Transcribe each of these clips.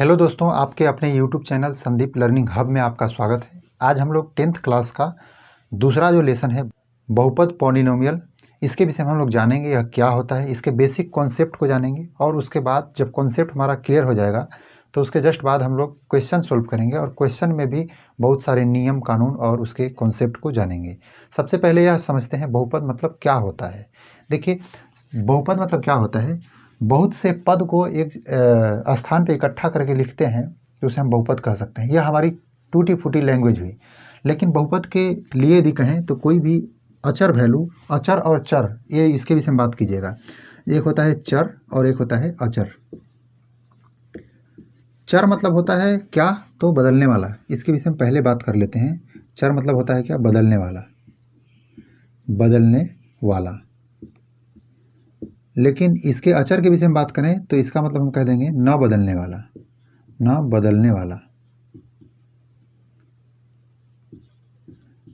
Hello दोस्तों, आपके अपने YouTube channel Sandeep learning hub में आपका स्वागत है। आज हम लोग 10th क्लास का दूसरा जो लेसन है बहुपद पॉलिनोमियल, इसके विषय में हम लोग जानेंगे यह क्या होता है, इसके बेसिक कॉन्सेप्ट को जानेंगे और उसके बाद जब कॉन्सेप्ट हमारा क्लियर हो जाएगा तो उसके जस्ट बाद हम लोग क्वेश्चन सॉल्व करेंगे और क्वेश्चन में भी बहुत सारे नियम कानून और उसके कॉन्सेप्ट को जानेंगे। सबसे पहले यह समझते हैं बहुपद मतलब क्या होता है। देखिए, बहुपद मतलब क्या होता है, बहुत से पद को एक स्थान पे इकट्ठा करके लिखते हैं तो उसे हम बहुपद कह सकते हैं। यह हमारी टूटी फूटी लैंग्वेज हुई, लेकिन बहुपद के लिए यदि कहें तो कोई भी अचर वैल्यू, अचर और चर, ये इसके विषय में बात कीजिएगा। एक होता है चर और एक होता है अचर। चर मतलब होता है क्या, तो बदलने वाला। इसके विषय में पहले बात कर लेते हैं। चर मतलब होता है क्या, बदलने वाला, बदलने वाला। लेकिन इसके अचर के विषय में बात करें तो इसका मतलब हम कह देंगे न बदलने वाला, न बदलने वाला।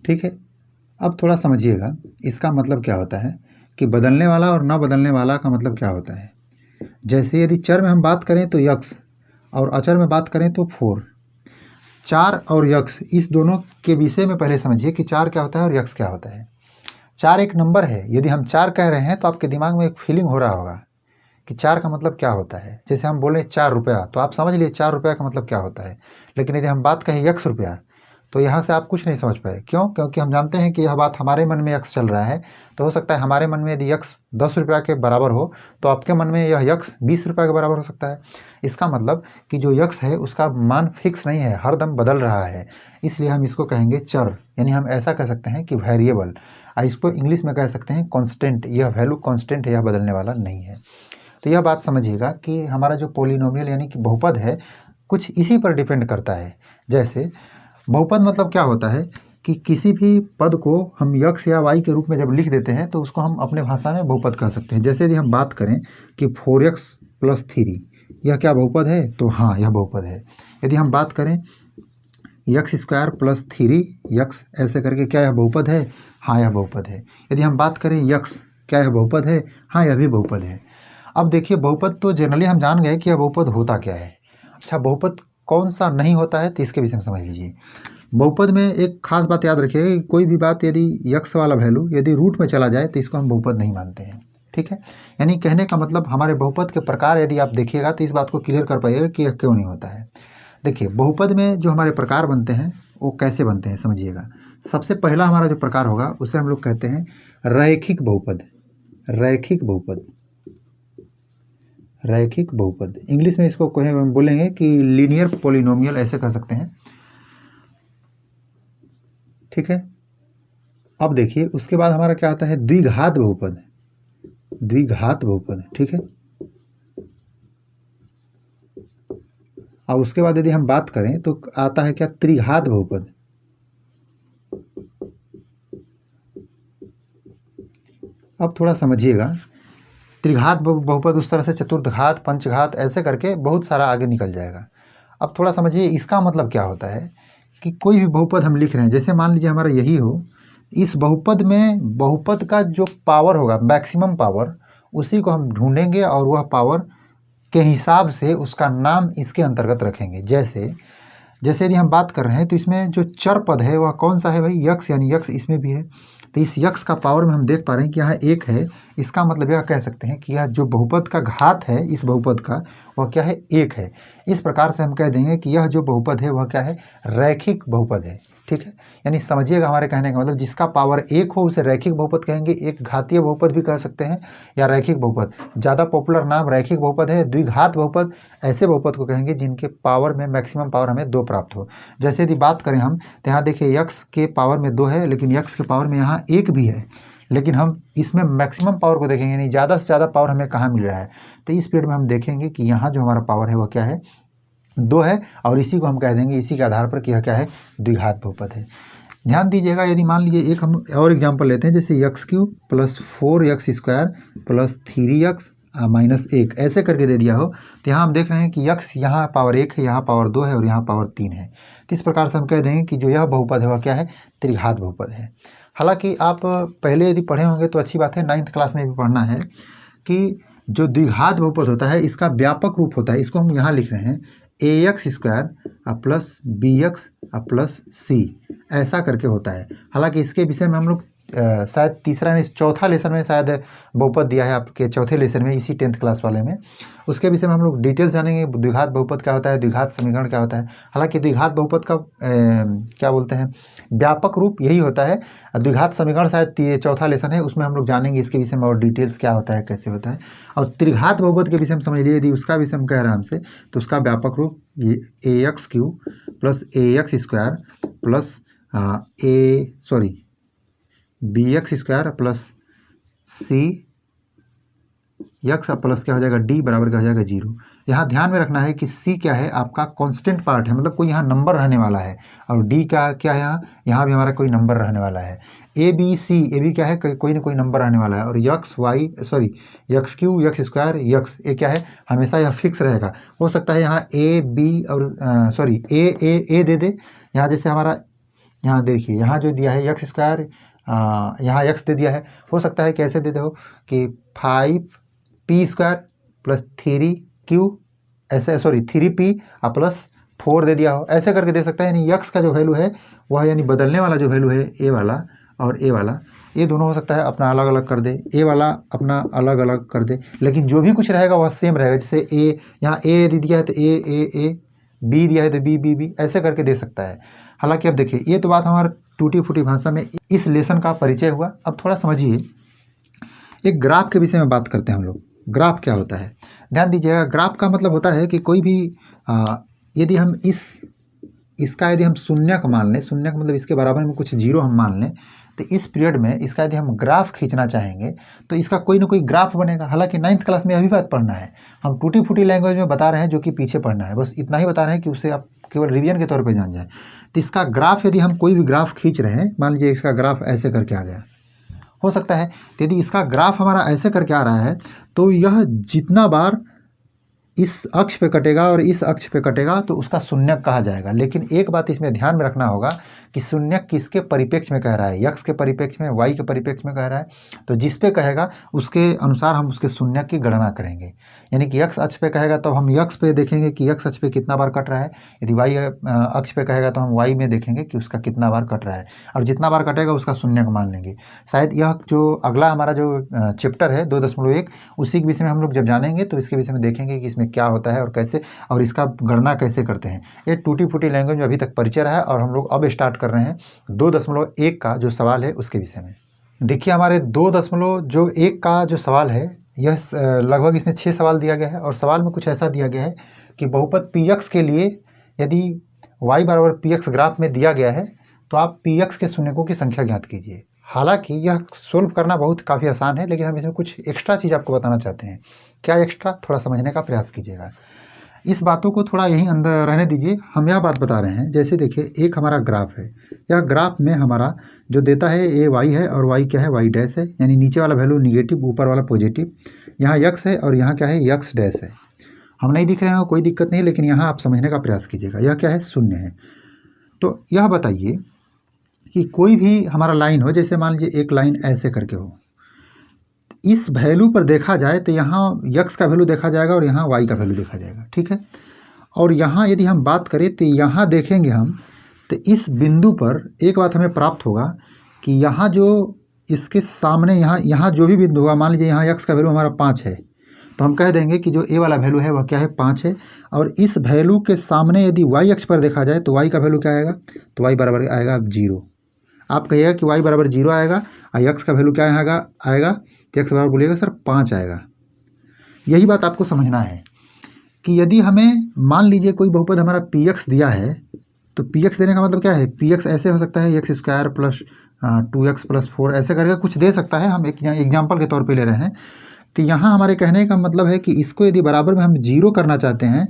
ठीक है, अब थोड़ा समझिएगा इसका मतलब क्या होता है कि बदलने वाला और न बदलने वाला का मतलब क्या होता है। जैसे यदि चर में हम बात करें तो यक्स और अचर में बात करें तो 4। चार और यक्स, इस दोनों के विषय में पहले समझिए कि चार क्या होता है और यक्स क्या होता है। चार एक नंबर है। यदि हम चार कह रहे हैं तो आपके दिमाग में एक फीलिंग हो रहा होगा कि चार का मतलब क्या होता है। जैसे हम बोले 4 रुपया, तो आप समझ लिए 4 रुपया का मतलब क्या होता है। लेकिन यदि हम बात कहें यक्स रुपया, तो यहाँ से आप कुछ नहीं समझ पाए। क्यों? क्योंकि हम जानते हैं कि यह बात हमारे मन में यक्स चल रहा है। तो हो सकता है हमारे मन में यदि यक्स 10 रुपया के बराबर हो तो आपके मन में यह यक्स 20 रुपया के बराबर हो सकता है। इसका मतलब कि जो यक्स है उसका मान फिक्स नहीं है, हर दम बदल रहा है। इसलिए हम इसको कहेंगे चर, यानी हम ऐसा कह सकते हैं कि वेरिएबल। इसको इंग्लिश में कह सकते हैं कांस्टेंट। यह वैल्यू कांस्टेंट है, यह बदलने वाला नहीं है। तो यह बात समझिएगा कि हमारा जो पॉलिनोमियल यानी कि बहुपद है कुछ इसी पर डिपेंड करता है। जैसे बहुपद मतलब क्या होता है कि किसी भी पद को हम यक्स या वाई के रूप में जब लिख देते हैं तो उसको हम अपने भाषा में बहुपद कह सकते हैं। जैसे यदि हम बात करें कि 4x + 3, यह क्या बहुपद है, तो हाँ यह बहुपद है। यदि हम बात करें x² + 3x, ऐसे करके क्या यह बहुपद है, हाँ यह बहुपद है। यदि हम बात करें यक्स, क्या यह बहुपद है, हाँ यह भी बहुपद है। अब देखिए, बहुपद तो जनरली हम जान गए कि यह बहुपद होता क्या है। अच्छा, बहुपद कौन सा नहीं होता है तो इसके विषय में समझ लीजिए। बहुपद में एक खास बात याद रखिएगा कि कोई भी बात यदि यक्स वाला वैल्यू यदि रूट में चला जाए तो इसको हम बहुपद नहीं मानते हैं। ठीक है, यानी कहने का मतलब हमारे बहुपद के प्रकार यदि आप देखिएगा तो इस बात को क्लियर कर पाइएगा कि यह क्यों नहीं होता है। देखिए, बहुपद में जो हमारे प्रकार बनते हैं वो कैसे बनते हैं समझिएगा। सबसे पहला हमारा जो प्रकार होगा उसे हम लोग कहते हैं रैखिक बहुपद। रैखिक बहुपद, रैखिक बहुपद। इंग्लिश में इसको बोलेंगे कि लीनियर पॉलिनोमियल, ऐसे कह सकते हैं। ठीक है, अब देखिए उसके बाद हमारा क्या आता है, द्विघात बहुपद। द्विघात बहुपद, ठीक है। अब उसके बाद यदि हम बात करें तो आता है क्या, त्रिघात बहुपद। अब थोड़ा समझिएगा, त्रिघात बहुपद उस तरह से चतुर्थघात, पंचघात, ऐसे करके बहुत सारा आगे निकल जाएगा। अब थोड़ा समझिए इसका मतलब क्या होता है कि कोई भी बहुपद हम लिख रहे हैं, जैसे मान लीजिए हमारा यही हो, इस बहुपद में बहुपद का जो पावर होगा, मैक्सिमम पावर, उसी को हम ढूंढेंगे और वह पावर के हिसाब से उसका नाम इसके अंतर्गत रखेंगे। जैसे यदि हम बात कर रहे हैं तो इसमें जो चर पद है वह कौन सा है भाई, यक्स, यानी यक्स इसमें भी है। तो इस यक्स का पावर में हम देख पा रहे हैं कि यहाँ 1 है। इसका मतलब यह कह सकते हैं कि यह जो बहुपद का घात है इस बहुपद का, वह क्या है, 1 है। इस प्रकार से हम कह देंगे कि यह जो बहुपद है वह क्या है, रैखिक बहुपद है। ठीक है, यानी समझिएगा हमारे कहने का मतलब जिसका पावर 1 हो उसे रैखिक बहुपद कहेंगे। एक घातीय बहुपद भी कह सकते हैं या रैखिक बहुपद। ज़्यादा पॉपुलर नाम रैखिक बहुपद है। द्विघात बहुपद ऐसे बहुपद को कहेंगे जिनके पावर में मैक्सिमम पावर हमें 2 प्राप्त हो। जैसे यदि बात करें हम तो यहाँ देखिए यक्स के पावर में 2 है, लेकिन यक्स के पावर में यहाँ 1 भी है। लेकिन हम इसमें मैक्सिमम पावर को देखेंगे, यानी ज़्यादा से ज़्यादा पावर हमें कहाँ मिल रहा है। तो इस पीरियड में हम देखेंगे कि यहाँ जो हमारा पावर है वह क्या है, 2 है, और इसी को हम कह देंगे इसी के आधार पर कि यह क्या है, द्विघात बहुपद है। ध्यान दीजिएगा, यदि मान लीजिए एक हम और एग्जांपल लेते हैं, जैसे x³ + 4x² + 3x - 1, ऐसे करके दे दिया हो, तो यहाँ हम देख रहे हैं कि x यहाँ पावर 1 है, यहाँ पावर 2 है और यहाँ पावर 3 है। तो इस प्रकार से हम कह देंगे कि जो यह बहुपद है वह क्या है, त्रिघात बहुपद है। हालांकि आप पहले यदि पढ़े होंगे तो अच्छी बात है, 9th क्लास में भी पढ़ना है कि जो द्विघात बहुपद होता है इसका व्यापक रूप होता है। इसको हम यहाँ लिख रहे हैं ax square plus bx plus c, ऐसा करके होता है। हालांकि इसके विषय में हम लोग शायद तीसरा नहीं चौथा लेसन में शायद बहुपद दिया है आपके चौथे लेसन में, इसी 10th क्लास वाले में। उसके विषय में हम लोग डिटेल्स जानेंगे, द्विघात बहुपद क्या होता है, द्विघात समीकरण क्या होता है। हालांकि द्विघात बहुपद का क्या बोलते हैं व्यापक रूप यही होता है। द्विघात समीकरण शायद चौथा लेसन है, उसमें हम लोग जानेंगे इसके विषय में और डिटेल्स क्या होता है, कैसे होता है। और त्रिघात बहुपद के विषय में समझ लीजिए, यदि उसका विषय हम कह रहे हैं हमसे, तो उसका व्यापक रूप ये ax³ plus ax square plus bx square plus c x plus क्या हो जाएगा d बराबर क्या हो जाएगा 0। यहाँ ध्यान में रखना है कि c क्या है, आपका कांस्टेंट पार्ट है, मतलब कोई यहाँ नंबर रहने वाला है। और d का क्या है, यहाँ भी हमारा कोई नंबर रहने वाला है। a b क्या है, कोई ना कोई नंबर रहने वाला है। और x³ x स्क्वायर x, ये क्या है, हमेशा यह फिक्स रहेगा। हो सकता है यहाँ a b और a दे दे। यहाँ जैसे हमारा यहाँ देखिए, यहाँ जो दिया है x स्क्वायर, यहाँ x दे दिया है। हो सकता है कैसे दे दो कि 5p स्क्वायर प्लस 3q ऐसे 3p प्लस 4 दे दिया हो, ऐसे करके दे सकता है। यानी x का जो वैल्यू है वह, यानी बदलने वाला जो वैल्यू है a वाला और a वाला, ये दोनों हो सकता है अपना अलग अलग कर दे, a वाला अपना अलग अलग कर दे, लेकिन जो भी कुछ रहेगा वह सेम रहेगा। जैसे a, यहाँ a दे दिया है तो a, b दिया है तो b, ऐसे करके दे सकता है। हालांकि अब देखिए, ये तो बात हमारा टूटी फूटी भाषा में इस लेसन का परिचय हुआ। अब थोड़ा समझिए, एक ग्राफ के विषय में बात करते हैं हम लोग। ग्राफ क्या होता है, ध्यान दीजिएगा। ग्राफ का मतलब होता है कि कोई भी यदि हम इसका यदि हम शून्यक मान लें, शून्यक मतलब इसके बराबर में कुछ जीरो हम मान लें, तो इस पीरियड में इसका यदि हम ग्राफ खींचना चाहेंगे तो इसका कोई ना कोई ग्राफ बनेगा। हालांकि 9th क्लास में अभी बात पढ़ना है, हम टूटी फूटी लैंग्वेज में बता रहे हैं, जो कि पीछे पढ़ना है। बस इतना ही बता रहे हैं कि उसे आप केवल रिवीजन के तौर पे जान जाए। तो इसका ग्राफ, यदि हम कोई भी ग्राफ खींच रहे हैं, मान लीजिए इसका ग्राफ ऐसे करके आ गया, हो सकता है यदि इसका ग्राफ हमारा ऐसे करके आ रहा है, तो यह जितना बार इस अक्ष पे कटेगा और इस अक्ष पे कटेगा तो उसका शून्यक कहा जाएगा। लेकिन एक बात इसमें ध्यान में रखना होगा कि शून्यक किसके परिप्रेक्ष्य में कह रहा है, x के परिप्रेक्ष्य में, y के परिप्रेक्ष्य में कह रहा है। तो जिस पे कहेगा उसके अनुसार हम उसके शून्यक की गणना करेंगे। यानी कि x अक्ष पे कहेगा तो हम x पे देखेंगे कि x अक्ष पे कितना बार कट रहा है। यदि y अक्ष पे कहेगा तो हम y में देखेंगे कि उसका कितना बार कट रहा है, और जितना बार कटेगा उसका शून्यक मान लेंगे। शायद यह जो अगला हमारा जो चैप्टर है 2.1, उसी के विषय में हम लोग जब जानेंगे तो इसके विषय में देखेंगे कि इसमें क्या होता है और कैसे, और इसका गणना कैसे करते हैं। ये टूटी फूटी लैंग्वेज में अभी तक परिचय रहा है, और हम लोग अब स्टार्ट कर रहे हैं 2.1 का जो सवाल है उसके विषय में। देखिए, हमारे 2.1 का जो सवाल है, यह लगभग इसमें 6 सवाल दिया गया है। और सवाल में कुछ ऐसा दिया गया है कि बहुपद px के लिए यदि y बराबर px ग्राफ में दिया गया है तो आप px के शून्यकों की संख्या ज्ञात कीजिए। हालांकि यह सोल्व करना काफ़ी आसान है, लेकिन हम इसमें कुछ एक्स्ट्रा चीज़ आपको बताना चाहते हैं। क्या एक्स्ट्रा, थोड़ा समझने का प्रयास कीजिएगा। इस बातों को थोड़ा यहीं अंदर रहने दीजिए। हम यह बात बता रहे हैं, जैसे देखिए एक हमारा ग्राफ है, यह ग्राफ में हमारा जो देता है ये y है और y क्या है, y डैश है। यानी नीचे वाला वैल्यू निगेटिव, ऊपर वाला पॉजिटिव। यहाँ x है और यहाँ क्या है, x डैश है। हम नहीं दिख रहे हैं, कोई दिक्कत नहीं है, लेकिन यहाँ आप समझने का प्रयास कीजिएगा। यह क्या है, शून्य है। तो यह बताइए कि कोई भी हमारा लाइन हो, जैसे मान लीजिए एक लाइन ऐसे करके हो, इस वैल्यू पर देखा जाए तो यहाँ x का वैल्यू देखा जाएगा और यहाँ y का वैल्यू देखा जाएगा, ठीक है। और यहाँ यदि हम बात करें तो यहाँ देखेंगे हम, तो इस बिंदु पर एक बात हमें प्राप्त होगा कि यहाँ जो इसके सामने यहाँ जो भी बिंदु होगा, मान लीजिए यहाँ x का वैल्यू हमारा 5 है, तो हम कह देंगे कि जो a वाला वैल्यू है वह क्या है, 5 है। और इस वैल्यू के सामने यदि y अक्ष पर देखा जाए तो y का वैल्यू क्या आएगा, तो y बराबर आएगा 0। आप कहिएगा कि y बराबर 0 आएगा और x का वैल्यू क्या आएगा तो x बराबर बोलिएगा सर 5 आएगा। यही बात आपको समझना है कि यदि हमें मान लीजिए कोई बहुपद हमारा px दिया है, तो px देने का मतलब क्या है, px ऐसे हो सकता है x square plus 2x plus 4, ऐसे करके कुछ दे सकता है। हम एक एग्जाम्पल के तौर पे ले रहे हैं। तो यहाँ हमारे कहने का मतलब है कि इसको यदि बराबर में हम 0 करना चाहते हैं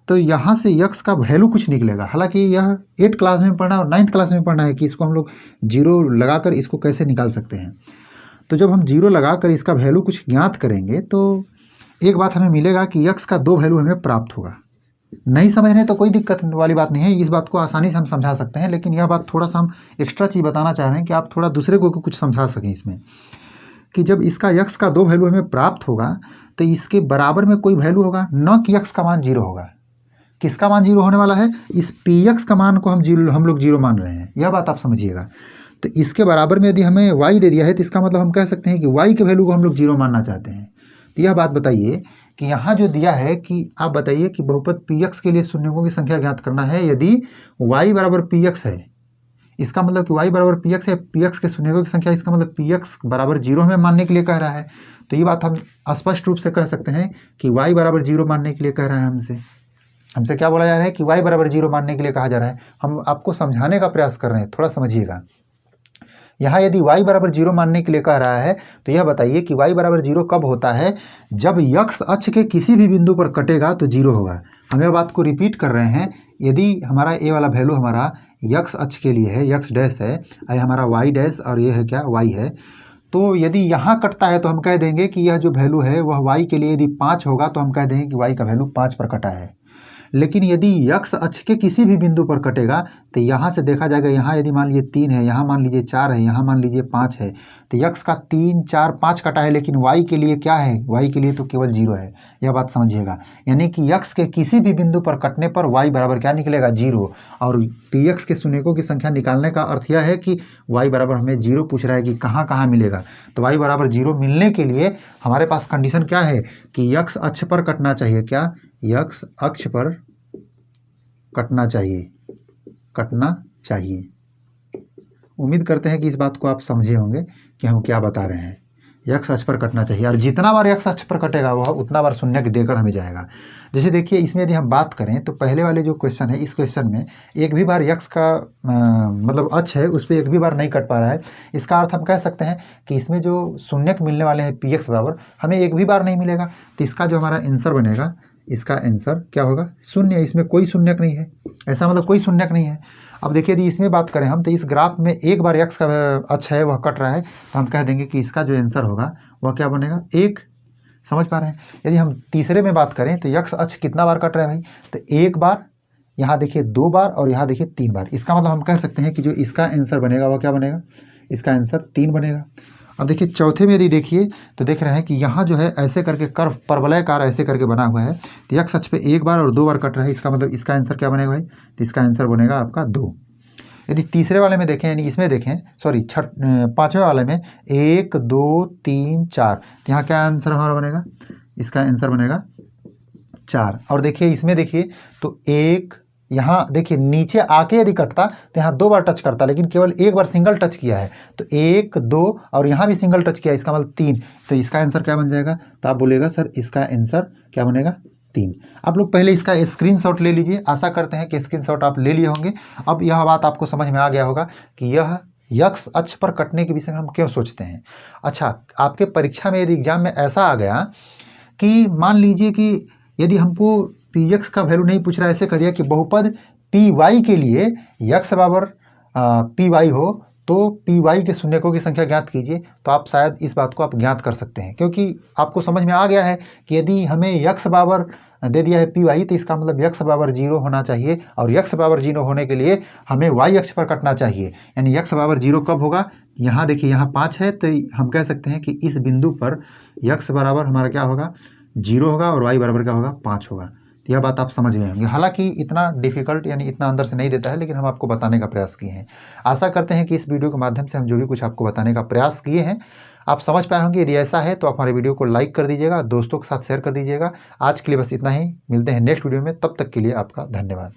तो यहाँ से x का वैल्यू कुछ निकलेगा। हालांकि यह 8th क्लास में पढ़ना और 9th क्लास में पढ़ना है कि इसको हम लोग 0 लगाकर इसको कैसे निकाल सकते हैं। तो जब हम 0 लगाकर इसका वैल्यू कुछ ज्ञात करेंगे तो एक बात हमें मिलेगा कि x का 2 वैल्यू हमें प्राप्त होगा। नहीं समझने तो कोई दिक्कत वाली बात नहीं है, इस बात को आसानी से हम समझा सकते हैं। लेकिन यह बात थोड़ा सा हम एक्स्ट्रा चीज़ बताना चाह रहे हैं कि आप थोड़ा दूसरे को कुछ समझा सकें इसमें, कि जब इसका x का 2 वैल्यू हमें प्राप्त होगा तो इसके बराबर में कोई वैल्यू होगा, न कि x का मान 0 होगा। किसका मान जीरो होने वाला है, इस पी एक्स का मान को हम लोग जीरो मान रहे हैं, यह बात आप समझिएगा। तो इसके बराबर में यदि हमें वाई दे दिया है तो इसका मतलब हम कह सकते हैं कि वाई के वैल्यू को हम लोग जीरो मानना चाहते हैं। तो यह बात बताइए कि यहाँ जो दिया है कि आप बताइए कि बहुपद पी एक्स के लिए शून्यों की संख्या ज्ञात करना है यदि वाई बराबर पी एक्स है, इसका मतलब कि y बराबर पी एक्स है, पी एक्स के शून्यों की संख्या, इसका मतलब पी एक्स बराबर जीरो हमें मानने के लिए कह रहा है। तो ये बात हम स्पष्ट रूप से कह सकते हैं कि y बराबर जीरो मानने के लिए कह रहा है हमसे क्या बोला जा रहा है कि y बराबर जीरो मानने के लिए कहा जा रहा है। हम आपको समझाने का प्रयास कर रहे हैं, थोड़ा समझिएगा। यहाँ यदि y बराबर जीरो मानने के लिए कह रहा है तो यह बताइए कि y बराबर जीरो कब होता है, जब x अक्ष के किसी भी बिंदु पर कटेगा तो जीरो होगा। हम यह बात को रिपीट कर रहे हैं, यदि हमारा a वाला वैल्यू हमारा x अक्ष के लिए है, x डैश है, और हमारा y डैश और ये है क्या y है, तो यदि यहाँ कटता है तो हम कह देंगे कि यह जो वैल्यू है वह y के लिए यदि 5 होगा तो हम कह देंगे कि y का वैल्यू 5 पर कटा है। लेकिन यदि x अक्ष के किसी भी बिंदु पर कटेगा तो यहाँ से देखा जाएगा, यहाँ यदि मान लीजिए 3 है, यहाँ मान लीजिए 4 है, यहाँ मान लीजिए 5 है, तो x का 3, 4, 5 कटा है, लेकिन y के लिए क्या है, y के लिए तो केवल 0 है। यह बात समझिएगा, यानी कि x के किसी भी बिंदु पर कटने पर y बराबर क्या निकलेगा, 0। और px के शून्यकों की संख्या निकालने का अर्थ यह है कि y बराबर हमें 0 पूछ रहा है कि कहाँ कहाँ मिलेगा। तो y बराबर 0 मिलने के लिए हमारे पास कंडीशन क्या है कि x अक्ष पर कटना चाहिए, क्या, x अक्ष पर कटना चाहिए। उम्मीद करते हैं कि इस बात को आप समझे होंगे कि हम क्या बता रहे हैं। x अक्ष पर कटना चाहिए, और जितना बार x अक्ष पर कटेगा वह उतना बार शून्य देकर हमें जाएगा। जैसे देखिए इसमें यदि हम बात करें तो पहले वाले जो क्वेश्चन है, इस क्वेश्चन में एक भी बार x का मतलब अक्ष है उस पर एक भी बार नहीं कट पा रहा है। इसका अर्थ हम कह सकते हैं कि इसमें जो शून्यक मिलने वाले हैं पी एक्स बराबर हमें एक भी बार नहीं मिलेगा। तो इसका जो हमारा आंसर बनेगा, इसका आंसर क्या होगा, शून्य। इसमें कोई शून्यक नहीं है, ऐसा मतलब कोई शून्यक नहीं है। अब देखिए यदि इसमें बात करें हम तो इस ग्राफ में एक बार x का अक्ष है वह कट रहा है, तो हम कह देंगे कि इसका जो आंसर होगा वह क्या बनेगा, 1। समझ पा रहे हैं। यदि हम तीसरे में बात करें तो x अक्ष कितना बार कट रहा है भाई, तो एक बार, यहाँ देखिए 2 बार, और यहाँ देखिए 3 बार। इसका मतलब हम कह सकते हैं कि जो इसका आंसर बनेगा वह क्या बनेगा, इसका आंसर 3 बनेगा। अब देखिए चौथे में यदि देखिए तो देख रहे हैं कि यहाँ जो है ऐसे करके कर्व परवलयाकार ऐसे करके बना हुआ है, तो x अक्ष पे एक बार और 2 बार कट रहा है। इसका मतलब इसका आंसर क्या बनेगा भाई, तो इसका आंसर बनेगा आपका 2। यदि तीसरे वाले में देखें, यानी इसमें देखें, सॉरी पाँचवें वाले में 1, 2, 3, 4, तो यहाँ क्या आंसर हमारा बनेगा, इसका आंसर बनेगा 4। और देखिए इसमें देखिए तो 1, यहाँ देखिए नीचे आके यदि कटता तो यहाँ 2 बार टच करता, लेकिन केवल एक बार सिंगल टच किया है, तो 1, 2 और यहाँ भी सिंगल टच किया, इसका मतलब 3। तो इसका आंसर क्या बन जाएगा, तो आप बोलेगा सर इसका आंसर क्या बनेगा, 3। आप लोग पहले इसका स्क्रीनशॉट ले लीजिए, आशा करते हैं कि स्क्रीनशॉट आप ले लिए होंगे। अब यह बात आपको समझ में आ गया होगा कि यह x अक्ष पर कटने के विषय में हम क्यों सोचते हैं। अच्छा, आपके परीक्षा में यदि एग्जाम में ऐसा आ गया कि मान लीजिए कि यदि हमको पी एक्स का वैल्यू नहीं पूछ रहा है, ऐसे कर दिया कि बहुपद पी वाई के लिए x बराबर पी वाई हो तो पी वाई के शून्यकों की संख्या ज्ञात कीजिए, तो आप शायद इस बात को आप ज्ञात कर सकते हैं, क्योंकि आपको समझ में आ गया है कि यदि हमें x बराबर दे दिया है पी वाई तो इसका मतलब x बराबर 0 होना चाहिए, और x बराबर 0 होने के लिए हमें y अक्ष पर कटना चाहिए। यानी x बराबर 0 कब होगा, यहाँ देखिए यहाँ 5 है, तो हम कह सकते हैं कि इस बिंदु पर x बराबर हमारा क्या होगा, 0 होगा, और y बराबर क्या होगा, 5 होगा। यह बात आप समझ गए होंगे। हालांकि इतना डिफिकल्ट यानी इतना अंदर से नहीं देता है, लेकिन हम आपको बताने का प्रयास किए हैं। आशा करते हैं कि इस वीडियो के माध्यम से हम जो भी कुछ आपको बताने का प्रयास किए हैं आप समझ पाए होंगे। यदि ऐसा है तो आप हमारे वीडियो को लाइक कर दीजिएगा, दोस्तों के साथ शेयर कर दीजिएगा। आज के लिए बस इतना ही, मिलते हैं नेक्स्ट वीडियो में, तब तक के लिए आपका धन्यवाद।